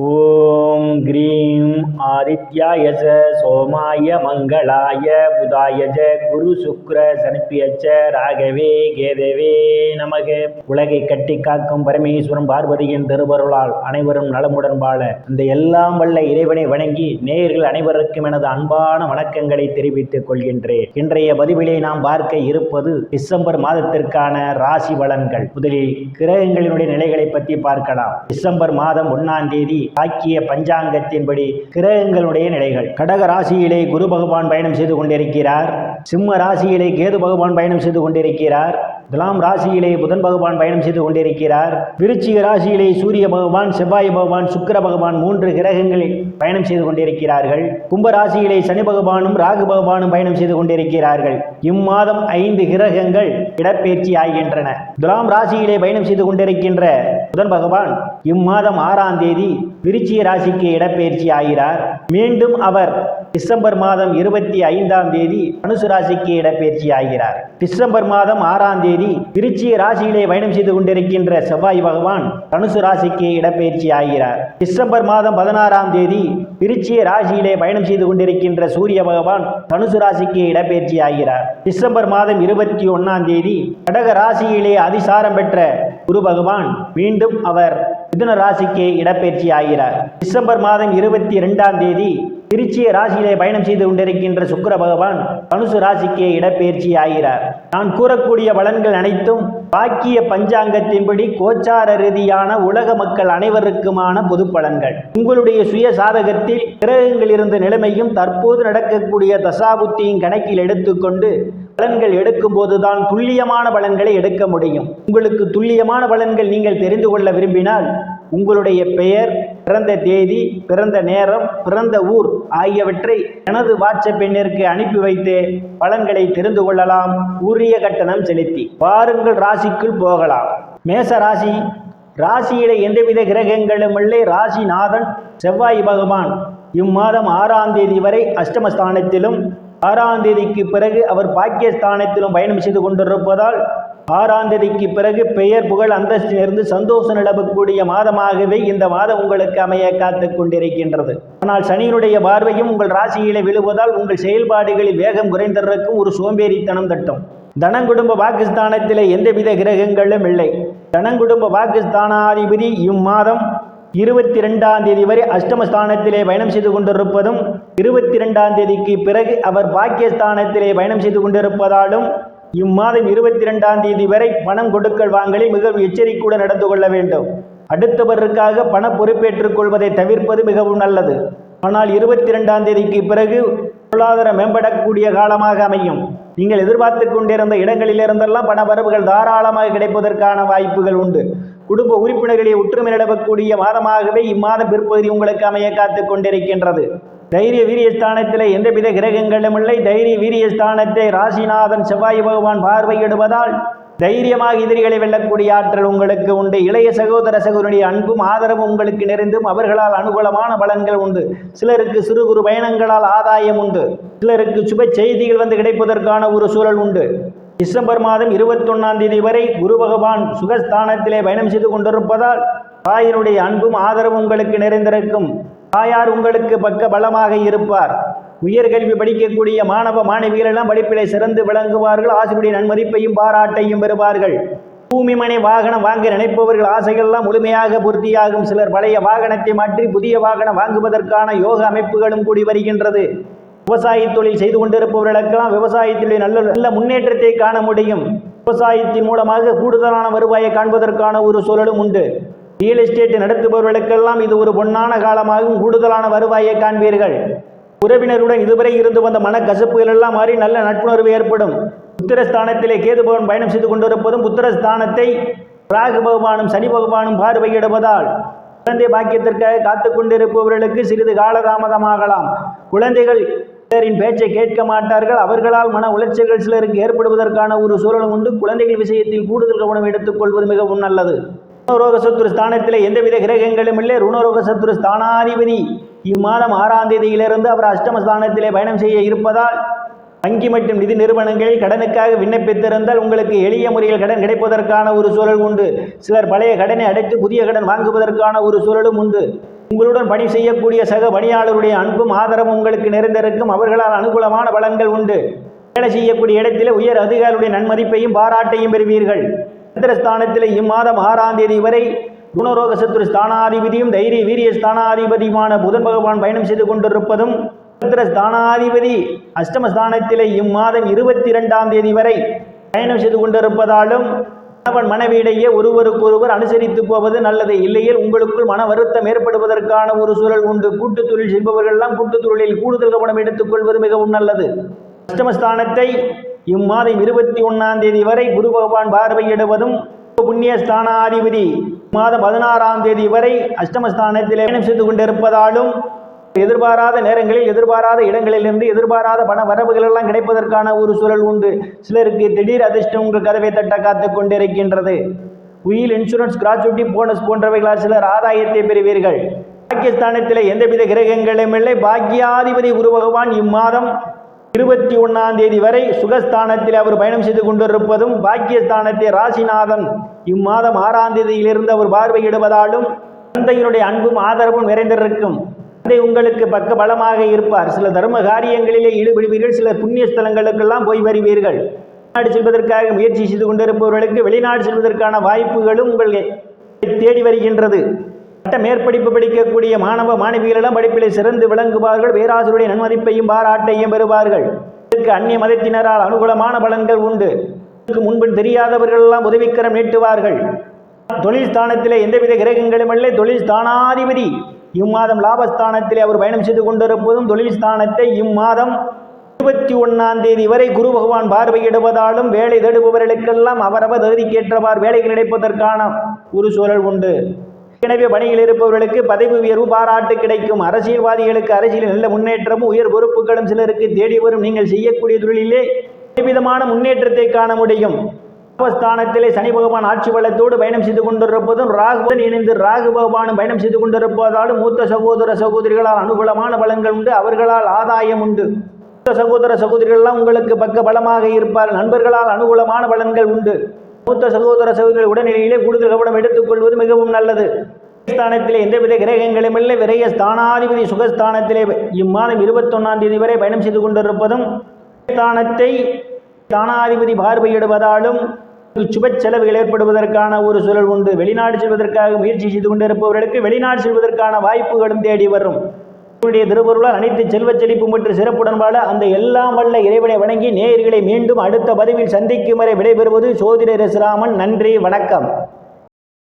ஓம் cream ஆதித்யாய சோமாய மங்களாய புதாய குரு சுக்ர சனிப்பியச்ச ராகவே கேதவே நமக. உலகை கட்டி காக்கும் பரமேஸ்வரன் பார்வதியின் திருவருளால் அனைவரும் நலமுடன் வாழ அந்த எல்லாம் வல்ல இறைவனை வணங்கி நேயர்கள் அனைவருக்கும் எனது அன்பான வணக்கங்களை தெரிவித்துக் கொள்கின்றேன். இன்றைய பதிவிலே நாம் பார்க்க இருப்பது டிசம்பர் மாதத்திற்கான ராசி பலன்கள். முதலில் கிரகங்களினுடைய நிலைகளை பற்றி பார்க்கலாம். டிசம்பர் மாதம் 1ஆம் தேதி ஆக்கிய பஞ்சாங்கத்தின்படி கிரகங்களுடைய நிலைகள். கடக ராசியிலே குரு பகவான் பயணம் செய்து கொண்டிருக்கிறார். சிம்ம ராசியிலே கேது பகவான் பயணம் செய்து கொண்டிருக்கிறார். துலாம் ராசியிலே புதன் பகவான் பயணம் செய்து கொண்டிருக்கிறார். விருச்சிக ராசியிலே சூரிய பகவான், செவ்வாய் பகவான், சுக்கிர பகவான் 3 கிரகங்களில் பயணம் செய்து கொண்டிருக்கிறார்கள். கும்ப ராசியிலே சனி பகவானும் ராகு பகவானும் பயணம் செய்து கொண்டிருக்கிறார்கள். இம்மாதம் 5 கிரகங்கள் இடப்பெயர்ச்சி ஆகின்றன. துலாம் ராசியிலே பயணம் செய்து கொண்டிருக்கின்ற புதன் பகவான் இம்மாதம் 6ஆம் தேதி விருச்சிக ராசிக்கு இடப்பெயர்ச்சி ஆகிறார். மீண்டும் அவர் டிசம்பர் மாதம் 25ஆம் தேதி தனுசு ராசிக்கு இடப்பெயர்ச்சி ஆகிறார். டிசம்பர் மாதம் 6ஆம் தேதி விருச்சிக ராசியிலே பயணம் செய்து கொண்டிருக்கின்ற செவ்வாய் பகவான் தனுசு ராசிக்கு இடப்பெயர்ச்சி ஆகிறார். டிசம்பர் மாதம் 16ஆம் தேதி விருச்சிக ராசியிலே பயணம் செய்து கொண்டிருக்கின்ற சூரிய பகவான் தனுசு ராசிக்கு இடப்பெயர்ச்சி ஆகிறார். டிசம்பர் மாதம் 21ஆம் தேதி கடக ராசியிலே அதிசாரம் பெற்ற குரு பகவான் மீண்டும் அவர் மிதுன ராசிக்கு இடப்பெயர்ச்சி ஆகிறார். டிசம்பர் மாதம் 22ஆம் தேதி விருச்சிக ராசியிலே பயணம் செய்து கொண்டிருக்கின்ற சுக்கிர பகவான் தனுசு ராசிக்கு இடப்பெயர்ச்சி ஆகிறார். நான் கூறக்கூடிய பலன்கள் அனைத்தும் பாக்கிய பஞ்சாங்கத்தின்படி கோச்சார ரீதியான உலக மக்கள் அனைவருக்குமான பொது பலன்கள். உங்களுடைய சுய சாதகத்தில் கிரகங்கள் இருந்த நிலைமையும் தற்போது நடக்கக்கூடிய தசாபுத்தியின் கணக்கில் எடுத்துக்கொண்டு பலன்கள் எடுக்கும் போதுதான் துல்லியமான பலன்களை எடுக்க முடியும். உங்களுக்கு துல்லியமான பலன்கள் நீங்கள் தெரிந்து கொள்ள விரும்பினால் உங்களுடைய பெயர், பிறந்த தேதி, பிறந்த நேரம், பிறந்த ஊர் ஆகியவற்றை எனது வாட்ஸ்அப் எண்ணிற்கு அனுப்பி வைத்து பலன்களை தெரிந்து கொள்ளலாம். உரிய கட்டணம் செலுத்தி வாருங்கள் ராசிக்குள் போகலாம். மேச ராசி. ராசியிலே எந்தவித கிரகங்களும் இல்லை. ராசிநாதன் செவ்வாய் பகவான் இம்மாதம் 6ஆம் தேதி வரை அஷ்டமஸ்தானத்திலும் 6ஆம் தேதிக்கு பிறகு அவர் பாக்கியஸ்தானத்திலும் பயணம் செய்து கொண்டிருப்பதால் 6ஆம் தேதிக்கு பிறகு பெயர், புகழ், அந்தஸ்திலிருந்து சந்தோஷம் நிலவக்கூடிய மாதமாகவே இந்த மாதம் உங்களுக்கு அமைய காத்து கொண்டிருக்கின்றது. ஆனால் சனியினுடைய பார்வையும் உங்கள் ராசியிலே விழுவதால் உங்கள் செயல்பாடுகளில் வேகம் குறைந்திருக்கும் ஒரு சோம்பேறித்தனம் தட்டும். தனங்குடும்ப பாகிஸ்தானத்திலே எந்தவித கிரகங்களும் இல்லை. தனங்குடும்ப பாகிஸ்தானாதிபதி இம்மாதம் 22ஆம் தேதி வரை அஷ்டமஸ்தானத்திலே பயணம் செய்து கொண்டிருப்பதும் 22ஆம் தேதிக்கு பிறகு அவர் பாக்கியஸ்தானத்திலே பயணம் செய்து கொண்டிருப்பதாலும் இம்மாதம் 22ஆம் தேதி வரை பணம் கொடுக்கல் வாங்கலில் மிகவும் எச்சரிக்கையுடன் நடந்து கொள்ள வேண்டும். அடுத்தவருக்காக பண பொறுப்பேற்றுக் கொள்வதை தவிர்ப்பது மிகவும் நல்லது. ஆனால் 22ஆம் தேதிக்கு பிறகு பொருளாதாரம் மேம்படக்கூடிய காலமாக அமையும். நீங்கள் எதிர்பார்த்து கொண்டிருந்த இடங்களிலிருந்தெல்லாம் பண வரவுகள் தாராளமாக கிடைப்பதற்கான வாய்ப்புகள் உண்டு. குடும்ப உறுப்பினர்களை ஒற்றுமை நிலவக்கூடிய மாதமாகவே இம்மாதம் பிற்பகுதி உங்களுக்கு அமைய காத்து கொண்டிருக்கின்றது. தைரிய வீரியஸ்தானத்திலே எந்தவித கிரகங்களும் இல்லை. தைரிய வீரியஸ்தானத்தை ராசிநாதன் செவ்வாய் பகவான் பார்வையிடுவதால் தைரியமாக எதிரிகளை வெல்லக்கூடிய ஆற்றல் உங்களுக்கு உண்டு. இளைய சகோதர சகோதரனுடைய அன்பும் ஆதரவும் உங்களுக்கு நிறைந்தும் அவர்களால் அனுகூலமான பலன்கள் உண்டு. சிலருக்கு சிறு குறு பயணங்களால் ஆதாயம் உண்டு. சிலருக்கு சுப செய்திகள் கிடைப்பதற்கான ஒரு சூழல் உண்டு. டிசம்பர் மாதம் 21ஆம் தேதி வரை குரு பகவான் சுகஸ்தானத்திலே பயணம் செய்து கொண்டிருப்பதால் தாயினுடைய அன்பும் ஆதரவும் உங்களுக்கு நிறைந்திருக்கும். தாயார் உங்களுக்கு பக்க பலமாக இருப்பார். உயர்கல்வி படிக்கக்கூடிய மாணவ மாணவிகள் எல்லாம் படிப்பிலே சிறந்து விளங்குவார்கள். ஆசிரியருடைய நன்மதிப்பையும் பாராட்டையும் பெறுவார்கள். பூமி மனை வாகனம் வாங்க நினைப்பவர்கள் ஆசைகள் எல்லாம் முழுமையாக பூர்த்தியாகும். சிலர் பழைய வாகனத்தை மாற்றி புதிய வாகனம் வாங்குவதற்கான யோக அமைப்புகளும் கூடி வருகின்றது. விவசாய தொழில் செய்து கொண்டிருப்பவர்களுக்கெல்லாம் விவசாயத்திலே நல்ல முன்னேற்றத்தை காண முடியும். விவசாயத்தின் மூலமாக கூடுதலான வருவாயை காண்பதற்கான ஒரு சூழலும் உண்டு. ரியல் எஸ்டேட் நடத்துபவர்களுக்கெல்லாம் இது ஒரு பொன்னான காலமாகவும் கூடுதலான வருவாயை காண்பீர்கள். உறவினருடன் இதுவரை இருந்து வந்த மனக்கசப்புகள் எல்லாம் மாறி நல்ல நட்புணர்வு ஏற்படும். புத்திரஸ்தானத்திலே கேது பகவான் பயணம் செய்து கொண்டிருப்பதும் புத்திரஸ்தானத்தை ராகு பகவானும் சனி பகவானும் பார்வையிடுவதால் குழந்தை பாக்கியத்திற்காக காத்து கொண்டிருப்பவர்களுக்கு சிறிது காலதாமதமாகலாம். குழந்தைகள் சிலரின் பேச்சை கேட்க மாட்டார்கள். அவர்களால் மன உளைச்சல்கள் சிலருக்கு ஏற்படுவதற்கான ஒரு சூழலும் உண்டு. குழந்தைகள் விஷயத்தில் கூடுதல் கவனம் எடுத்துக் கொள்வது மிகவும் நல்லது. ருணரோக சத்துரு ஸ்தானத்திலே எந்தவித கிரகங்களும் இல்லை. ருணரோக சத்துரு ஸ்தானாதிபதி இம்மாதம் 6ஆம் தேதியிலிருந்து அவர் அஷ்டமஸ்தானத்திலே பயணம் செய்ய இருப்பதால் வங்கி மற்றும் நிதி நிறுவனங்களில் கடனுக்காக விண்ணப்பித்திருந்தால் உங்களுக்கு எளிய முறையில் கடன் கிடைப்பதற்கான ஒரு சூழல் உண்டு. சிலர் பழைய கடனை அடைத்து புதிய கடன் வாங்குவதற்கான ஒரு சூழலும் உண்டு. உங்களுடன் பணி செய்யக்கூடிய சக பணியாளருடைய அன்பும் ஆதரவும் உங்களுக்கு நிறைந்திருக்கும். அவர்களால் அனுகூலமான பலன்கள் உண்டு. வேலை செய்யக்கூடிய இடத்திலே உயர் அதிகாரிகளுடைய நன்மதிப்பையும் பாராட்டையும் பெறுவீர்கள். சந்திரஸ்தானத்திலே இம்மாதம் 6ஆம் தேதி வரை குணரோக சத்துரு ஸ்தானாதிபதியும் தைரிய வீரிய ஸ்தானாதிபதியுமான புதன் பகவான் பயணம் செய்து கொண்டிருப்பதும், ஸ்தானாதிபதி அஷ்டமஸ்தானத்திலே இம்மாதம் 22ஆம் தேதி வரை பயணம் செய்து கொண்டிருப்பதாலும் கணவன் மனைவியிடையே ஒருவருக்கொருவர் அனுசரித்து போவது நல்லது. இல்லையில் உங்களுக்குள் மன வருத்தம் ஏற்படுவதற்கான ஒரு சூழல் உண்டு. கூட்டுத் தொழில் செய்பவர்கள் எல்லாம் கூட்டுத் தொழிலில் கூடுதல் கவனம் எடுத்துக்கொள்வது மிகவும் நல்லது. அஷ்டமஸ்தானத்தை இம்மாதம் 21ஆம் தேதி வரை குரு பகவான் பார்வையிடுவதும், புண்ணிய ஸ்தானாதிபதி மாதம் 16ஆம் தேதி வரை அஷ்டமஸ்தானத்தில் பயணம் செய்து கொண்டிருப்பதாலும் எதிர்பாராத நேரங்களில் எதிர்பாராத இடங்களிலிருந்து எதிர்பாராத பண வரவுகள் எல்லாம் கிடைப்பதற்கான ஒரு சூழல் உண்டு. சிலருக்கு திடீர் அதிர்ஷ்டம் உங்கள் கதவை தட்ட காத்து கொண்டிருக்கின்றது. உயில், இன்சூரன்ஸ், கிராச்சுவிட்டி, போனஸ் போன்றவைகளால் சிலர் ஆதாயத்தை பெறுவீர்கள். பாக்கியஸ்தானத்தில் எந்தவித கிரகங்களும் இல்லை. பாக்கியாதிபதி குரு பகவான் இம்மாதம் 21ஆம் தேதி வரை சுகஸ்தானத்தில் அவர் பயணம் செய்து கொண்டிருப்பதும், பாக்கியஸ்தானத்தை ராசிநாதன் இம்மாதம் 6ஆம் தேதியிலிருந்து அவர் பார்வையிடுவதாலும் தந்தையினுடைய அன்பும் ஆதரவும் நிறைந்திருக்கும். தந்தை உங்களுக்கு பக்க பலமாக இருப்பார். சில தர்ம காரியங்களிலே ஈடுபடுவீர்கள். சில புண்ணிய ஸ்தலங்களுக்கெல்லாம் போய் வருவீர்கள். வெளிநாடு செல்வதற்காக முயற்சி செய்து கொண்டிருப்பவர்களுக்கு வெளிநாடு செல்வதற்கான வாய்ப்புகளும் உங்களை தேடி வருகின்றது. பட்ட மேற்படிப்பு படிக்கக்கூடிய மாணவ மாணவிகளெல்லாம் படிப்பிலே சிறந்து விளங்குவார்கள். பேராசிரியருடைய நன்மதிப்பையும் பாராட்டையும் பெறுவார்கள். இதற்கு அந்நிய மதத்தினரால் அனுகூலமான பலன்கள் உண்டு. முன்பின் தெரியாதவர்கள் எல்லாம் உதவிக்கரம் நீட்டுவார்கள். தொழில் ஸ்தானத்திலே எந்தவித கிரகங்களும் இல்லை. தொழில் ஸ்தானாதிபதி இம்மாதம் லாபஸ்தானத்திலே அவர் பயணம் செய்து கொண்டிருப்பதும், தொழில் ஸ்தானத்தை இம்மாதம் 21ஆம் தேதி வரை குரு பகவான் பார்வையிடுவதாலும் வேலை தேடுபவர்களுக்கெல்லாம் அவரவர் தகுதிக்கேற்றவாறு வேலைகள் கிடைப்பதற்கான ஒரு சூழல் உண்டு. எனவே பணியில் இருப்பவர்களுக்கு பதவி உயர்வு பாராட்டு கிடைக்கும். அரசியல்வாதிகளுக்கு அரசியலில் நல்ல முன்னேற்றமும் உயர் பொறுப்புகளும் சிலருக்கு தேடி வரும். நீங்கள் செய்யக்கூடிய தொழிலே விதமான முன்னேற்றத்தை காண முடியும். லாபஸ்தானத்திலே சனி பகவான் ஆட்சி பலத்தோடு பயணம் செய்து கொண்டிருப்பதும், ராகுவுடன் இணைந்து ராகு பகவானும் பயணம் செய்து கொண்டிருப்பதாலும் மூத்த சகோதர சகோதரிகளால் அனுகூலமான பலன்கள் உண்டு. அவர்களால் ஆதாயம் உண்டு. மூத்த சகோதர சகோதரிகள்லாம் உங்களுக்கு பக்க பலமாக இருப்பார். நண்பர்களால் அனுகூலமான பலன்கள் உண்டு. மூத்த சகோதர சகோதரிகள் உடல்நிலையிலே கூடுதல் கவனம் எடுத்துக்கொள்வது மிகவும் நல்லது. ஸ்தானத்திலே எந்தவித கிரகங்களும் இல்லை. விரைய ஸ்தானாதிபதி சுகஸ்தானத்திலே இம்மாதம் 21ஆம் தேதி வரை பயணம் செய்து கொண்டிருப்பதும், ஸ்தானத்தை ஸ்தானாதிபதி பார்வையிடுவதாலும் சுப செலவுகள் ஏற்படுவதற்கான ஒரு சூழல் உண்டு. வெளிநாடு செல்வதற்காக முயற்சி செய்து கொண்டிருப்பவர்களுக்கு வெளிநாடு செல்வதற்கான வாய்ப்புகளும் தேடி வரும். திருவருளால் அனைத்து செல்வ செழிப்பு மற்றும் சிறப்புடன் வாழ அந்த எல்லாம் வல்ல இறைவனை வணங்கி நேயர்களை மீண்டும் அடுத்த பதிவில் சந்திக்கும் வரை விடைபெறுவது ஜோதிடர் எஸ். ராமன். நன்றி, வணக்கம்.